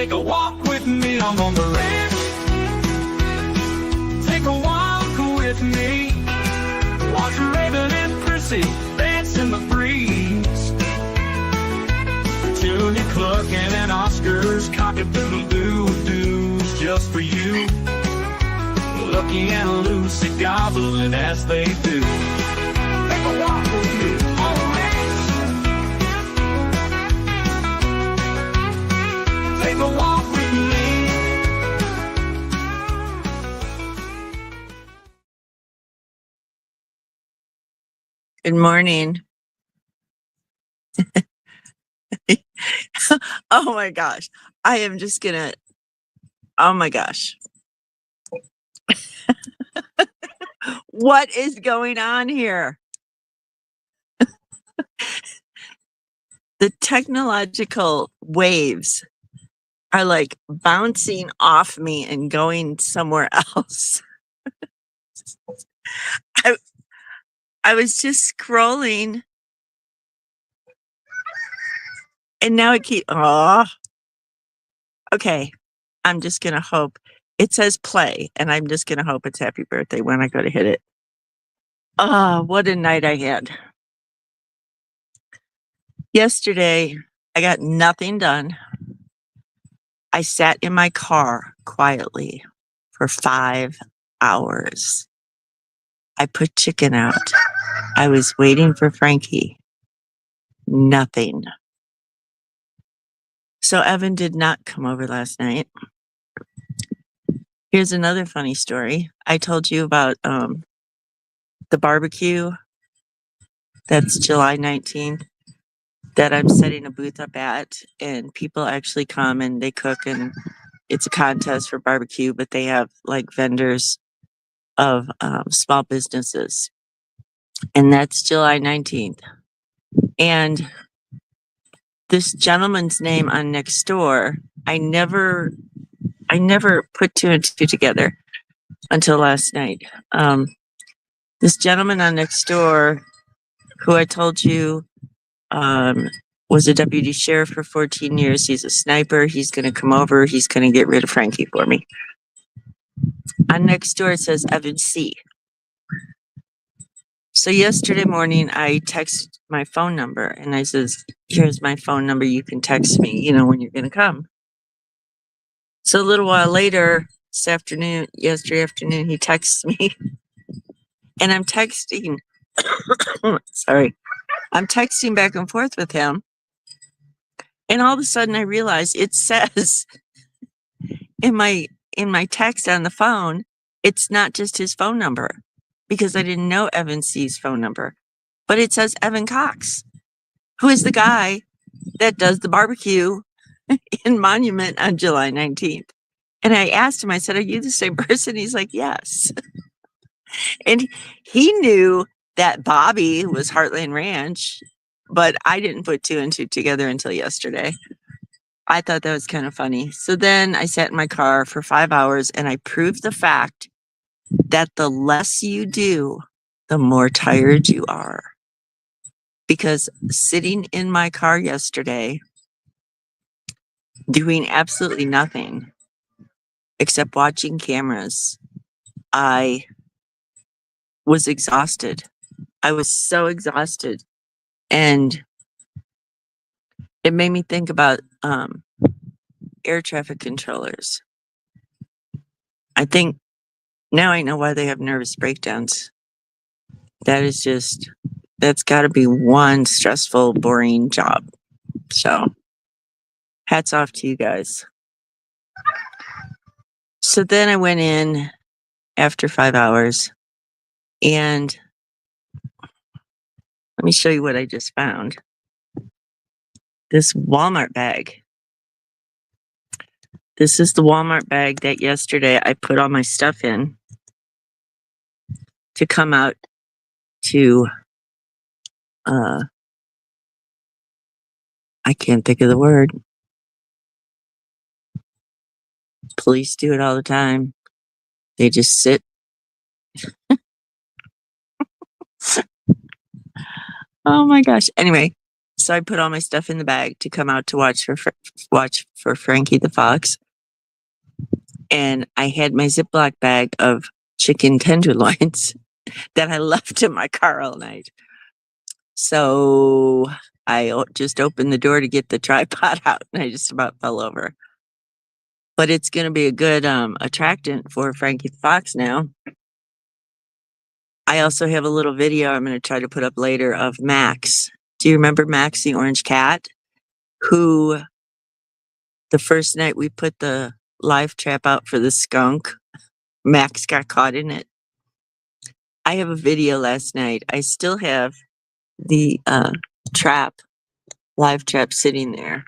Take a walk with me, I'm on the ranch. Take a walk with me. Watch Raven and Prissy dance in the breeze. Julia Cluckin' and Oscar's cock-a-doodle-doo-doos just for you. Lucky and Lucy gobbling as they do. Take a walk with me on the ranch. Take a walk with me. Good morning. Oh my gosh. I am just gonna, oh my gosh. What is going on here? The technological waves are like bouncing off me and going somewhere else. I was just scrolling and now it okay. I'm just gonna hope it says play and I'm just gonna hope it's happy birthday when I go to hit it. Oh, what a night I had. Yesterday, I got nothing done. I sat in my car quietly for 5 hours. I put chicken out. I was waiting for Frankie. Nothing. So Evan did not come over last night. Here's another funny story. I told you about the barbecue. That's July 19th. That I'm setting a booth up at, and people actually come and they cook, and it's a contest for barbecue, but they have like vendors of small businesses, and that's July 19th. And this gentleman's name on Nextdoor, I never put two and two together until last night. This gentleman on Nextdoor, who I told you was a deputy sheriff for 14 years. He's a sniper. He's going to come over. He's going to get rid of Frankie for me. On Nextdoor, it says Evan C. So yesterday morning, I texted my phone number and I says, here's my phone number. You can text me, when you're going to come. So a little while later, yesterday afternoon, he texts me and I'm texting, sorry. I'm texting back and forth with him. And all of a sudden I realize it says in my text on the phone, it's not just his phone number, because I didn't know Evan C's phone number, but it says Evan Cox, who is the guy that does the barbecue in Monument on July 19th. And I asked him, I said, are you the same person? He's like, yes. And he knew that Bobby was Heartland Ranch, but I didn't put two and two together until yesterday. I thought that was kind of funny. So then I sat in my car for 5 hours and I proved the fact that the less you do, the more tired you are. Because sitting in my car yesterday, doing absolutely nothing except watching cameras, I was exhausted. I was so exhausted. And it made me think about air traffic controllers. I think now I know why they have nervous breakdowns. That's got to be one stressful, boring job. So hats off to you guys. So then I went in after 5 hours and let me show you what I just found. This Walmart bag. This is the Walmart bag that yesterday I put all my stuff in to come out to, I can't think of the word. Police do it all the time. They just sit. Oh my gosh. Anyway, So I put all my stuff in the bag to come out to watch for Frankie the Fox. And I had my Ziploc bag of chicken tenderloins that I left in my car all night. So I just opened the door to get the tripod out and I just about fell over. But it's going to be a good attractant for Frankie the Fox now. I also have a little video I'm going to try to put up later of Max. Do you remember Max, the orange cat, who the first night we put the live trap out for the skunk, Max got caught in it? I have a video last night. I still have the live trap sitting there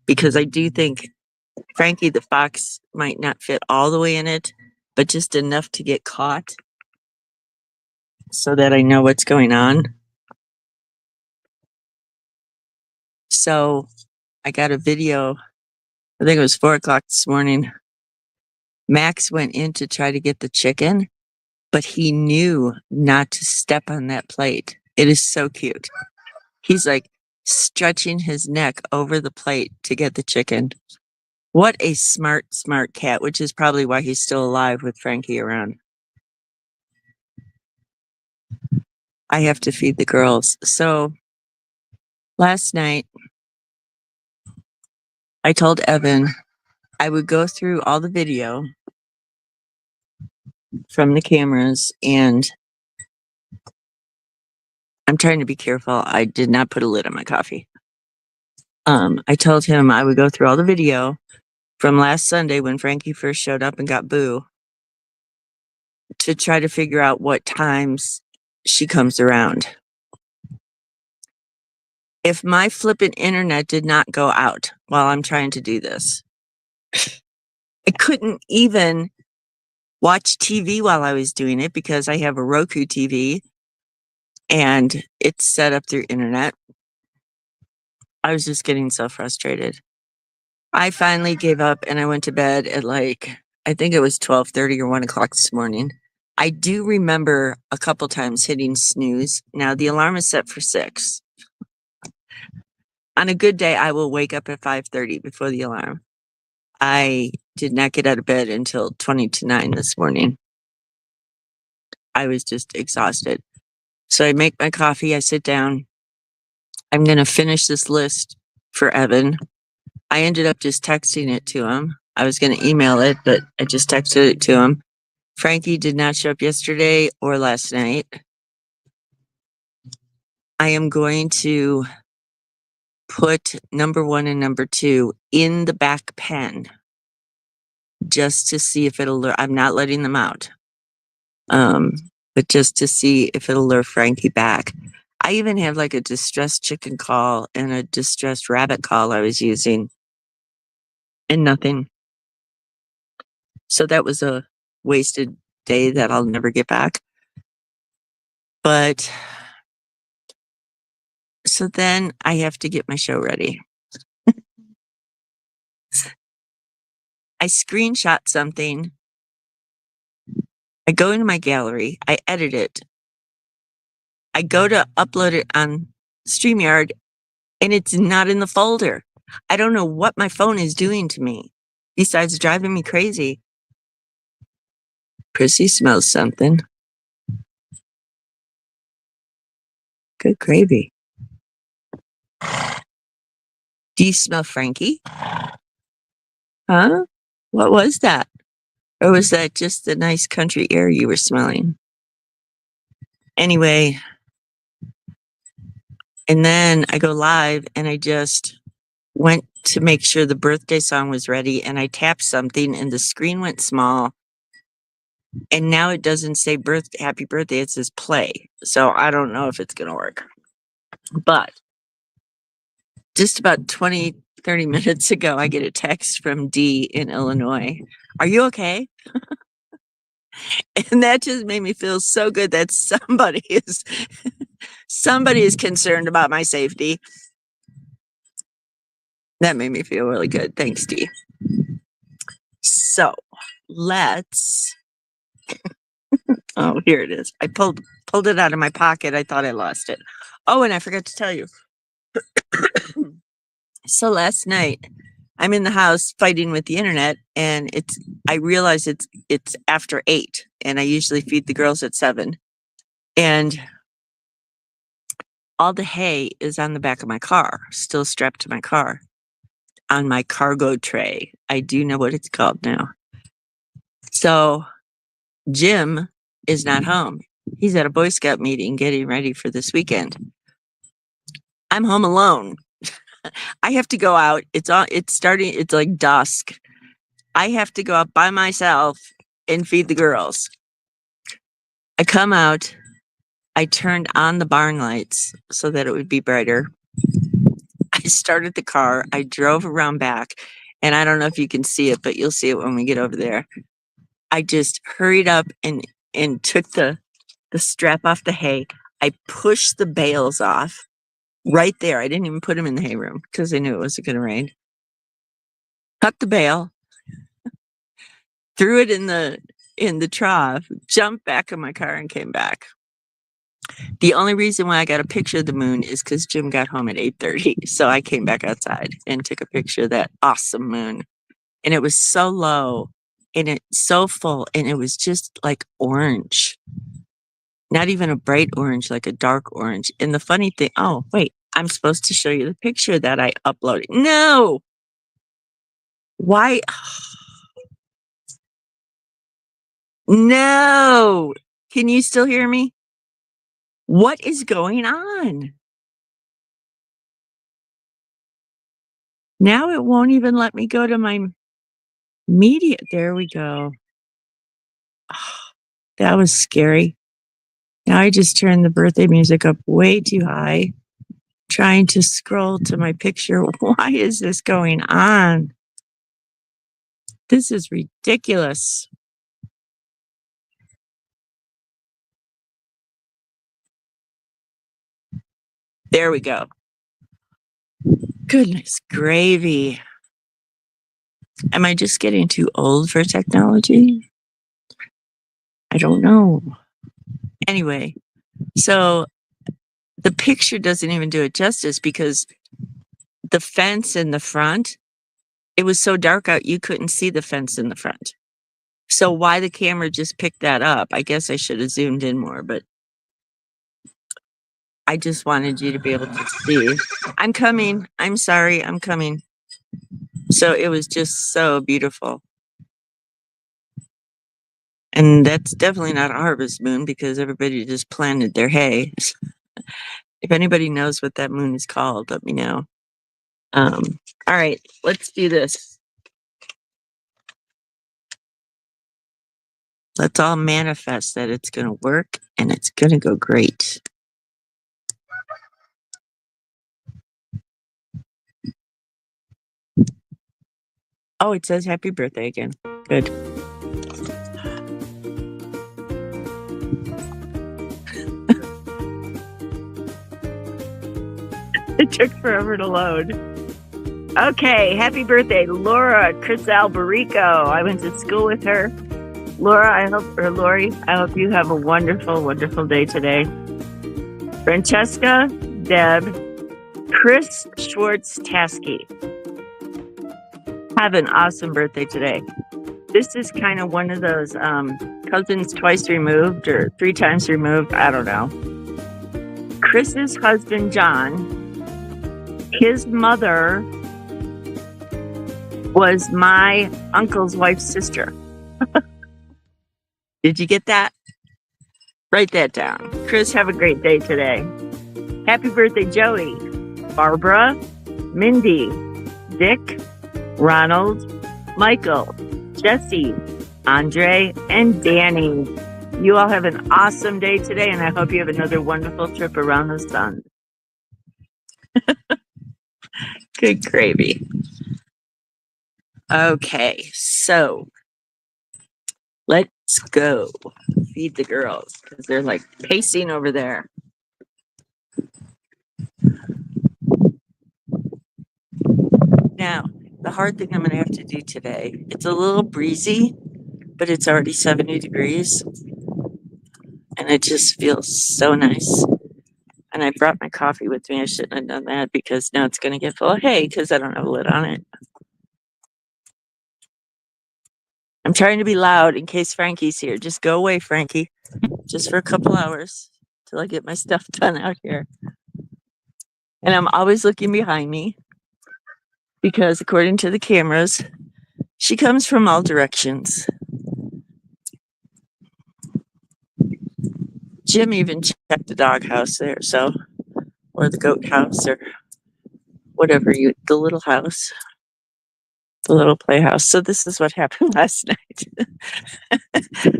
because I do think Frankie the Fox might not fit all the way in it, but just enough to get caught so that I know what's going on. So I got a video, I think it was 4:00 this morning. Max went in to try to get the chicken, but he knew not to step on that plate. It is so cute. He's like stretching his neck over the plate to get the chicken. What a smart cat, which is probably why he's still alive with Frankie around. I have to feed the girls. So last night, I told Evan I would go through all the video from the cameras, and I'm trying to be careful. I did not put a lid on my coffee. I told him I would go through all the video from last Sunday when Frankie first showed up and got Boo to try to figure out what times she comes around. If my flippin' internet did not go out while I'm trying to do this, I couldn't even watch TV while I was doing it because I have a Roku TV and it's set up through internet. I was just getting so frustrated. I finally gave up and I went to bed at I think it was 12:30 or 1:00 this morning. I do remember a couple times hitting snooze. Now the alarm is set for 6. On a good day, I will wake up at 5:30 before the alarm. I did not get out of bed until 20 to 9 this morning. I was just exhausted. So I make my coffee, I sit down. I'm going to finish this list for Evan. I ended up just texting it to him. I was going to email it, but I just texted it to him. Frankie did not show up yesterday or last night. I am going to put number 1 and number 2 in the back pen just to see if it'll lure. I'm not letting them out. But just to see if it'll lure Frankie back. I even have a distressed chicken call and a distressed rabbit call I was using and nothing. So that was a wasted day that I'll never get back. But so then I have to get my show ready. I screenshot something. I go into my gallery. I edit it. I go to upload it on StreamYard and it's not in the folder. I don't know what my phone is doing to me besides driving me crazy. Prissy smells something. Good gravy. Do you smell Frankie? Huh? What was that? Or was that just the nice country air you were smelling? Anyway, and then I go live and I just went to make sure the birthday song was ready and I tapped something and the screen went small. And now it doesn't say happy birthday, it says play. So I don't know if it's going to work. But just about 20, 30 minutes ago, I get a text from Dee in Illinois. Are you okay? And that just made me feel so good that somebody is concerned about my safety. That made me feel really good. Thanks, Dee. So let's. Oh, here it is. I pulled it out of my pocket. I thought I lost it. Oh, and I forgot to tell you. So last night, I'm in the house fighting with the internet, and I realize it's after 8, and I usually feed the girls at 7. And all the hay is on the back of my car, still strapped to my car, on my cargo tray. I do know what it's called now. So Jim is not home. He's at a Boy Scout meeting getting ready for this weekend. I'm home alone. I have to go out. It's like dusk. I have to go out by myself and feed the girls. I come out. I turned on the barn lights so that it would be brighter. I started the car. I drove around back, and I don't know if you can see it, but you'll see it when we get over there. I just hurried up and took the strap off the hay. I pushed the bales off right there. I didn't even put them in the hay room because I knew it wasn't going to rain. Cut the bale, threw it in the trough, jumped back in my car, and came back. The only reason why I got a picture of the moon is because Jim got home at 8:30. So I came back outside and took a picture of that awesome moon. And it was so low and it's so full, and it was just like orange. Not even a bright orange, like a dark orange. And the funny thing, oh, wait, I'm supposed to show you the picture that I uploaded. No! Why? No! Can you still hear me? What is going on? Now it won't even let me go to my media. There we go. Oh, that was scary. Now I just turned the birthday music up way too high, trying to scroll to my picture. Why is this going on? This is ridiculous. There we go. Goodness gravy. Am I just getting too old for technology? I don't know. Anyway, so the picture doesn't even do it justice because the fence in the front, it was so dark out you couldn't see the fence in the front. So why the camera just picked that up? I guess I should have zoomed in more, but I just wanted you to be able to see. I'm coming. I'm sorry. I'm coming. So it was just so beautiful. And that's definitely not a harvest moon because everybody just planted their hay. If anybody knows what that moon is called, let me know. All right, let's do this. Let's all manifest that it's going to work and it's going to go great. Oh, it says happy birthday again. Good. It took forever to load. Okay, happy birthday, Laura Chris Alberico. I went to school with her. Lori, I hope you have a wonderful, wonderful day today. Francesca, Deb, Chris Schwartz Tasky. Have an awesome birthday today. This is kind of one of those cousins twice removed or 3 times removed. I don't know. Chris's husband, John, his mother was my uncle's wife's sister. Did you get that? Write that down. Chris, have a great day today. Happy birthday, Joey, Barbara, Mindy, Dick, Ronald, Michael, Jesse, Andre, and Danny. You all have an awesome day today, and I hope you have another wonderful trip around the sun. Good gravy. Okay, so let's go feed the girls because they're like pacing over there. Now, the hard thing I'm going to have to do today, it's a little breezy, but it's already 70 degrees. And it just feels so nice. And And I brought my coffee with me. I shouldn't have done that because now it's going to get full of hay because I don't have a lid on it. I'm trying to be loud in case Frankie's here. Just go away, Frankie. Just for a couple hours till I get my stuff done out here. And I'm always looking behind me because according to the cameras, she comes from all directions. Jim even checked the doghouse there, so, or the goat house, or whatever the little house, the little playhouse. So this is what happened last night.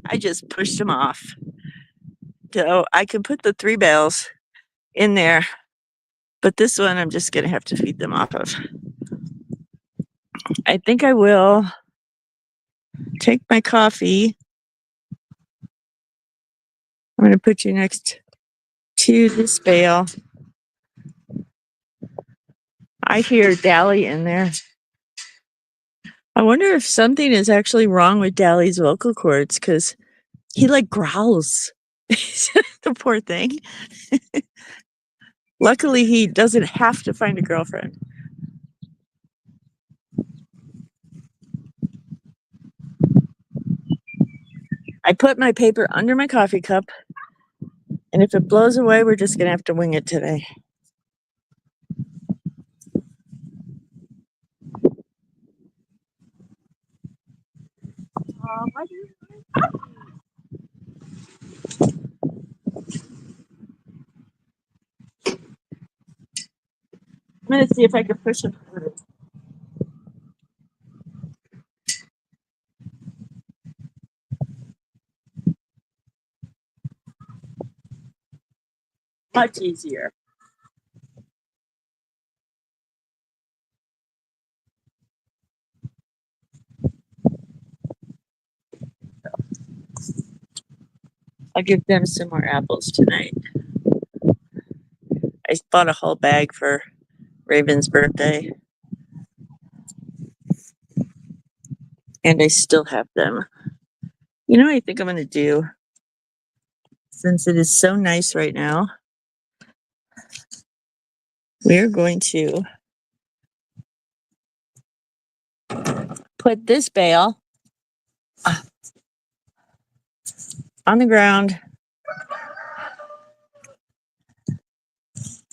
I just pushed them off. So I can put the 3 bales in there, but this one I'm just going to have to feed them off of. I think I will take my coffee. I'm going to put you next to this bale. I hear Dally in there. I wonder if something is actually wrong with Dally's vocal cords because he like growls. The poor thing. Luckily, he doesn't have to find a girlfriend. I put my paper under my coffee cup, and if it blows away, we're just going to have to wing it today. I'm going to see if I can push it through. Much easier. I'll give them some more apples tonight. I bought a whole bag for Raven's birthday. And I still have them. You know what I think I'm going to do? Since it is so nice right now, we're going to put this bale on the ground,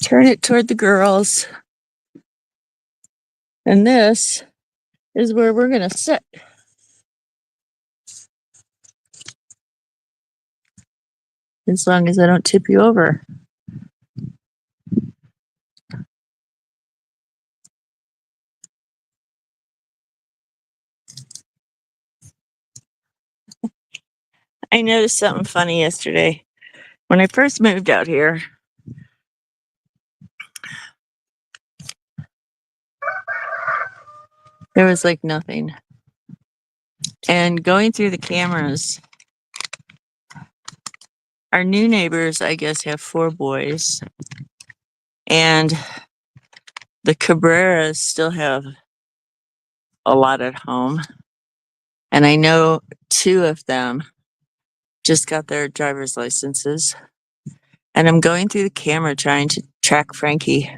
turn it toward the girls, and this is where we're going to sit. As long as I don't tip you over. I noticed something funny yesterday. When I first moved out here, there was like nothing. And going through the cameras, our new neighbors, I guess, have 4 boys. And the Cabreras still have a lot at home. And I know 2 of them just got their driver's licenses. And I'm going through the camera trying to track Frankie.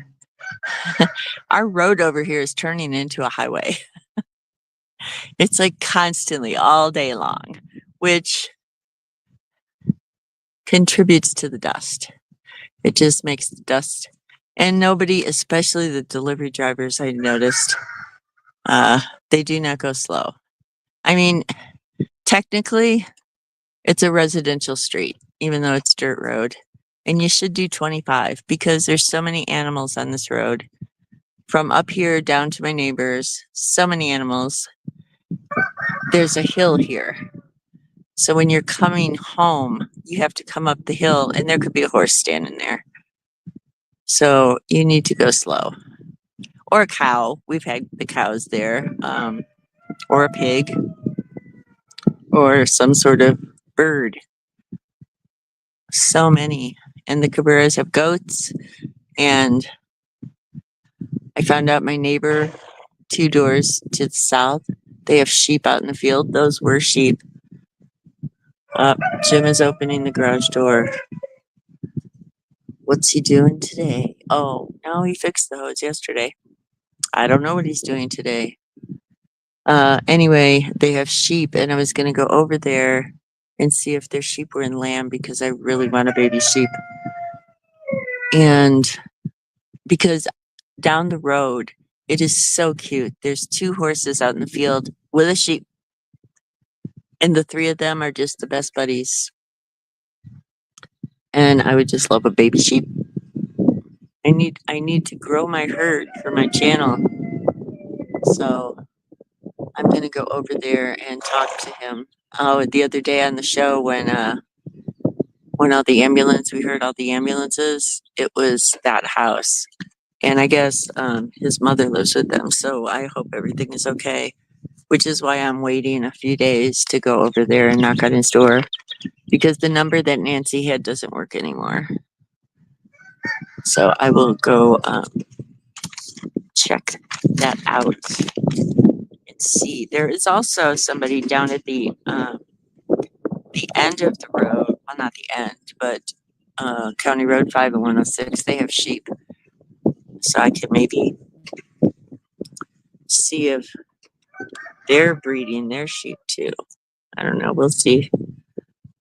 Our road over here is turning into a highway. It's like constantly all day long, which contributes to the dust. It just makes the dust. And nobody, especially the delivery drivers, I noticed, they do not go slow. I mean, technically, it's a residential street, even though it's dirt road. And you should do 25 because there's so many animals on this road. From up here down to my neighbors, so many animals. There's a hill here. So when you're coming home, you have to come up the hill and there could be a horse standing there. So you need to go slow. Or a cow. We've had the cows there. Or a pig. Or some sort of bird. So many. And the Cabreras have goats. And I found out my neighbor 2 doors to the south, they have sheep out in the field. Those were sheep. Jim is opening the garage door. What's he doing today? Oh, no, he fixed the hose yesterday. I don't know what he's doing today. Anyway, they have sheep, and I was going to go over there and see if their sheep were in lamb because I really want a baby sheep. And because down the road, it is so cute. There's 2 horses out in the field with a sheep, and the 3 of them are just the best buddies. And I would just love a baby sheep. I need to grow my herd for my channel. So I'm going to go over there and talk to him. Oh, the other day on the show when all the we heard all the ambulances, it was that house. And I guess his mother lives with them, so I hope everything is okay, which is why I'm waiting a few days to go over there and knock on his door, because the number that Nancy had doesn't work anymore. So I will go check that out and see. There is also somebody down at the end of the road. Well, not the end, but County Road 5 and 106. They have sheep, so I can maybe see if they're breeding their sheep too. I don't know. We'll see.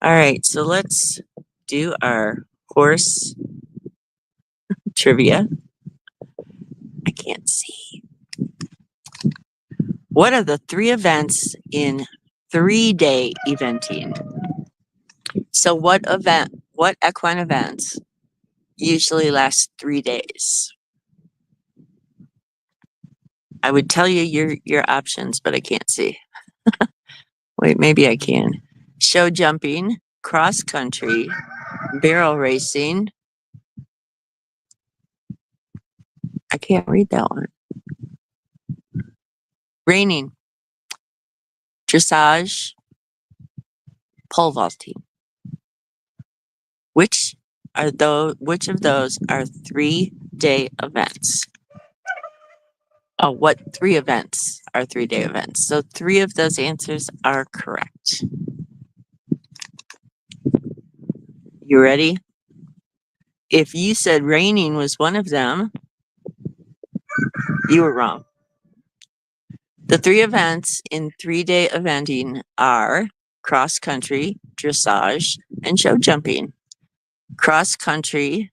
All right, so let's do our horse trivia. I can't see. What are the 3 events in 3-day eventing? So what equine events usually last 3 days? I would tell you your options, but I can't see. Wait, maybe I can. Show jumping, cross country, barrel racing. I can't read that one. Reining, dressage, pole vaulting. Which of those are 3-day events? Oh, what 3 events are 3-day events? So 3 of those answers are correct. You ready? If you said reining was one of them, you were wrong. The 3 events in 3-day eventing are cross country, dressage, and show jumping. Cross country.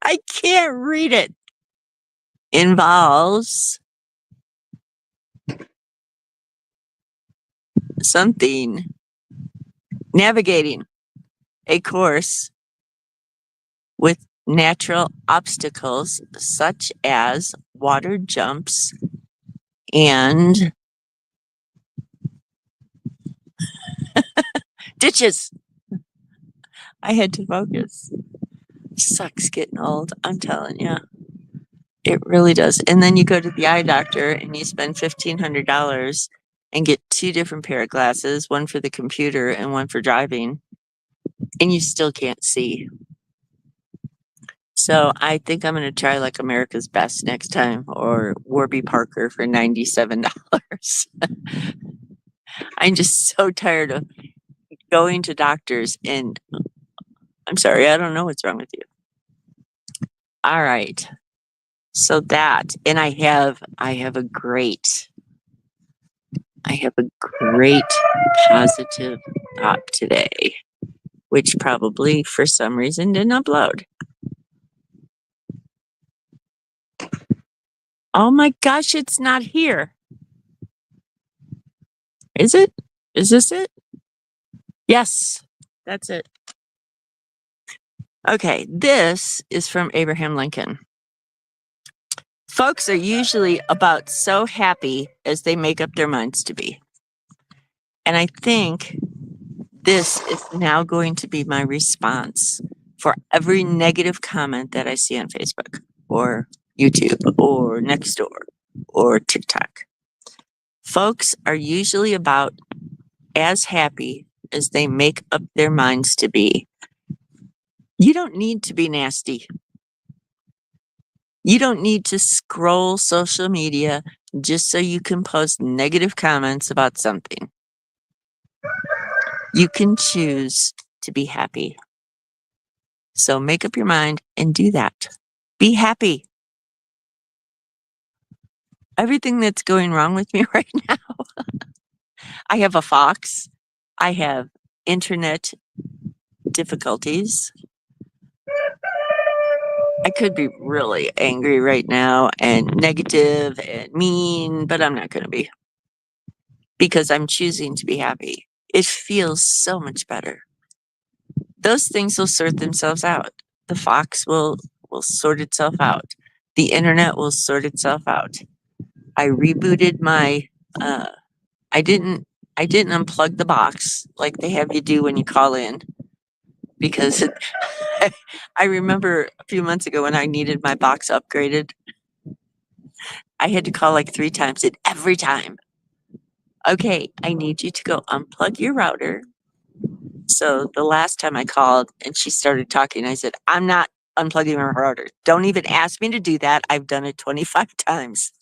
I can't read it. Involves something. Navigating a course with natural obstacles such as water jumps and ditches. I had to focus. Sucks getting old, I'm telling you. It really does. And then you go to the eye doctor and you spend $1,500 and get 2 different pair of glasses, one for the computer and one for driving, and you still can't see. So I think I'm going to try like America's Best next time, or Warby Parker for $97. I'm just so tired of going to doctors, and I'm sorry, I don't know what's wrong with you. All right. So that, and I have a great positive thought today, which probably for some reason didn't upload. Oh my gosh, it's not here. Is it? Is this it? Yes, that's it. Okay, this is from Abraham Lincoln. Folks are usually about so happy as they make up their minds to be. And I think this is now going to be my response for every negative comment that I see on Facebook or YouTube or Nextdoor or TikTok. Folks are usually about as happy as they make up their minds to be. You don't need to be nasty. You don't need to scroll social media just so you can post negative comments about something. You can choose to be happy. So make up your mind and do that. Be happy. Everything that's going wrong with me right now, I have a fox. I have internet difficulties. I could be really angry right now and negative and mean, but I'm not going to be because I'm choosing to be happy. It feels so much better. Those things will sort themselves out. The fox will sort itself out. The internet will sort itself out. I rebooted my I didn't unplug the box like they have you do when you call in because I remember a few months ago when I needed my box upgraded, I had to call like 3 times and every time, "Okay, I need you to go unplug your router." So the last time I called and she started talking, I said, "I'm not unplugging my router. Don't even ask me to do that. I've done it 25 times."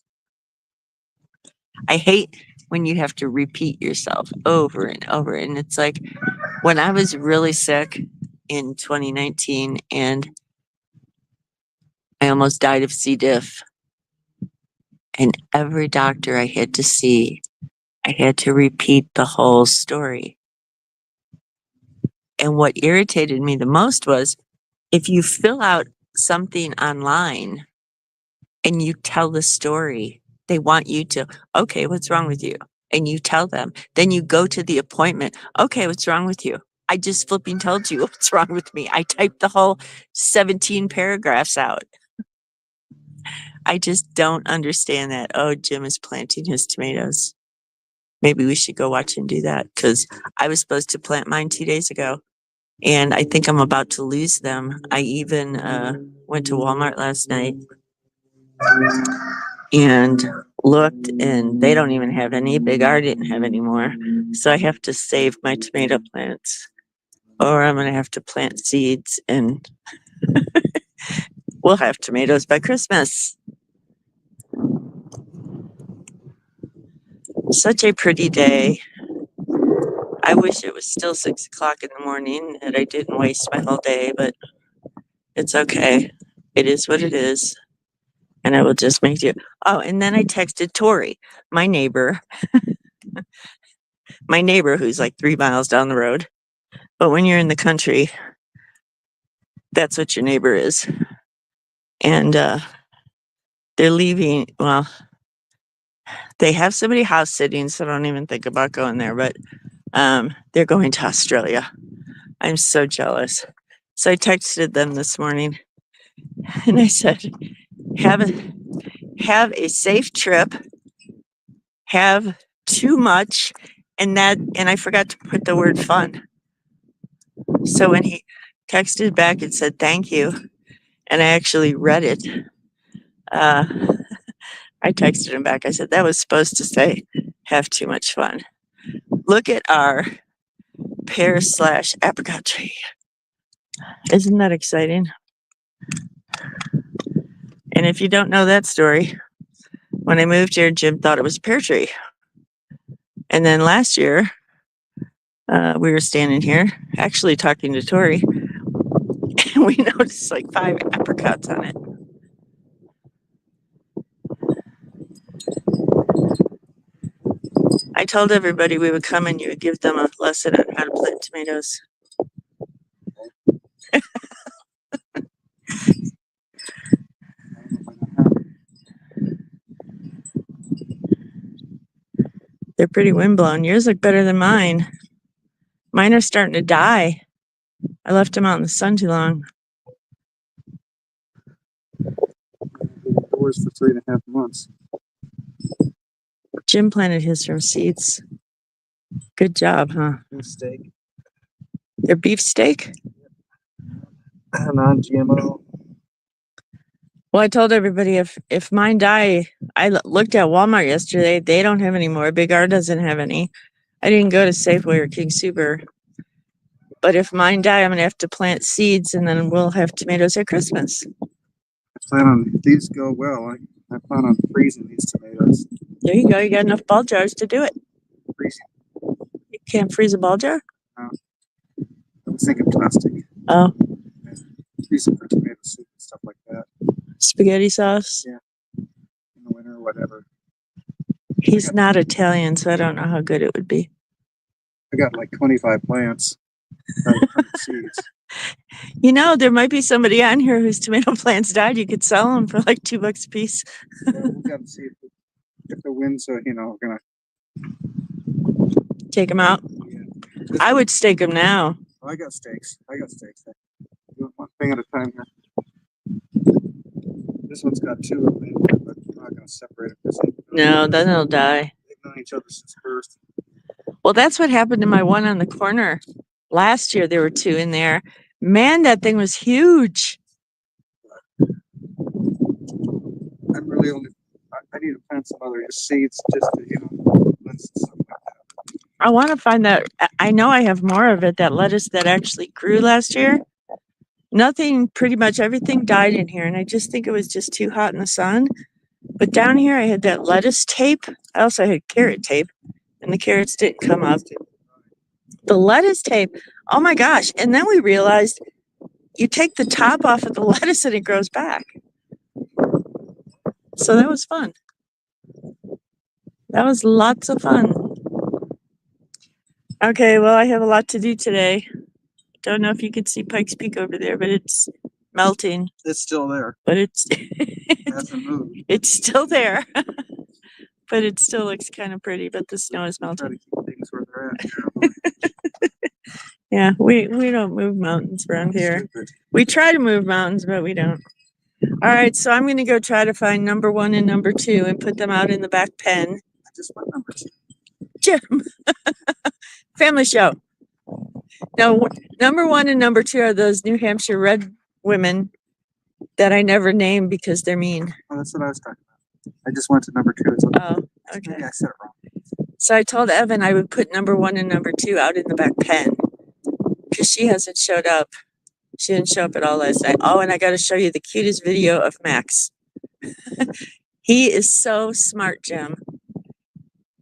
I hate when you have to repeat yourself over and over. And it's like when I was really sick in 2019 and I almost died of C. diff, and every doctor I had to see, I had to repeat the whole story. And what irritated me the most was if you fill out something online and you tell the story, they want you to, "Okay, what's wrong with you?" And you tell them. Then you go to the appointment. "Okay, what's wrong with you?" I just flipping told you what's wrong with me. I typed the whole 17 paragraphs out. I just don't understand that. Oh, Jim is planting his tomatoes. Maybe we should go watch him do that because I was supposed to plant mine 2 days ago and I think I'm about to lose them. I even went to Walmart last night and looked and they don't even have any. Big R didn't have any more. So I have to save my tomato plants or I'm going to have to plant seeds and we'll have tomatoes by Christmas. Such a pretty day. I wish it was still 6 o'clock in the morning and I didn't waste my whole day, but it's okay. It is what it is. And I will just make do. Oh, and then I texted Tori, my neighbor, who's like 3 miles down the road. But when you're in the country, that's what your neighbor is. And they're leaving. Well, they have somebody house sitting, so I don't even think about going there. But they're going to Australia. I'm so jealous. So I texted them this morning, and I said, "Have a safe trip. Have too much." And I forgot to put the word fun. So when he texted back and said, "Thank you," and I actually read it, I texted him back. I said, "That was supposed to say, have too much fun." Look at our pear/apricot tree. Isn't that exciting? And if you don't know that story, when I moved here, Jim thought it was a pear tree. And then last year, we were standing here, actually talking to Tori, and we noticed like 5 apricots on it. I told everybody we would come and you would give them a lesson on how to plant tomatoes. They're pretty windblown. Yours look better than mine. Mine are starting to die. I left them out in the sun too long. Indoors for 3.5 months. Jim planted his from seeds. Good job, huh? Steak. They're beefsteak? Non-GMO. Well, I told everybody if mine die, I looked at Walmart yesterday. They don't have any more. Big R doesn't have any. I didn't go to Safeway or King Super. But if mine die, I'm going to have to plant seeds and then we'll have tomatoes at Christmas. I plan on, if these go well, I plan on freezing these tomatoes. There you go. You got enough ball jars to do it. Freezing. You can't freeze a ball jar? No. was thinking plastic. Oh, Use it for tomato soup and stuff like that spaghetti sauce. in the winter or whatever. He's not Italian, so I don't know how good it would be. I got like 25 plants. 100 seeds. You know, there might be somebody on here whose tomato plants died. You could sell them for like $2 a piece. Yeah, we've got to see if the winds are, gonna. Take them out. Yeah. I would stake them now. I got stakes. Do one thing at a time here. This one's got 2 of them, but I'm not gonna separate it. No, then they'll die. They've known each other since birth. Well, that's what happened to my one on the corner. Last year, there were 2 in there. Man, that thing was huge. I'm really only. I need to plant some other seeds just to, list something like that. I want to find that. I know I have more of it, that lettuce that actually grew last year. Nothing, pretty much everything died in here. And I just think it was just too hot in the sun. But down here, I had that lettuce tape. I also had carrot tape, and the carrots didn't come up. The lettuce tape, oh my gosh. And then we realized you take the top off of the lettuce and it grows back. So that was fun. That was lots of fun. Okay, well, I have a lot to do today. Don't know if you could see Pikes Peak over there, but it's melting. It's still there. But it's It hasn't moved. it's still there. But it still looks kind of pretty, but the snow is Try to melting. keep things where they're at. Yeah, we don't move mountains around here. Stupid. We try to move mountains, but we don't. All right, so I'm going to go try to find number 1 and number 2 and put them out in the back pen. I just went number 2. Jim, family show. Now, number 1 and number 2 are those New Hampshire red women that I never name because they're mean. Oh, that's what I was talking about. I just went to number 2. It's okay. Oh, Maybe okay. I said it wrong. So I told Evan I would put number 1 and number 2 out in the back pen because she hasn't showed up. She didn't show up at all last night. Oh, and I got to show you the cutest video of Max. He is so smart, Jim.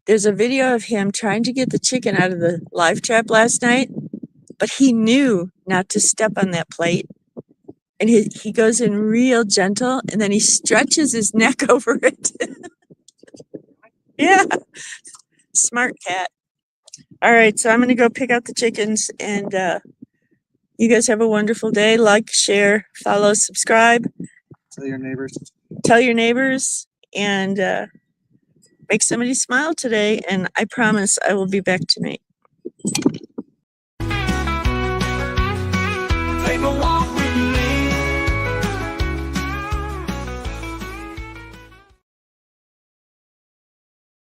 There's a video of him trying to get the chicken out of the live trap last night, but he knew not to step on that plate. And he goes in real gentle, and then he stretches his neck over it. Yeah. Smart cat. All right, so I'm going to go pick out the chickens, and you guys have a wonderful day. Like, share, follow, subscribe, Tell your neighbors. tell your neighbors, and make somebody smile today. And I promise I will be back tonight.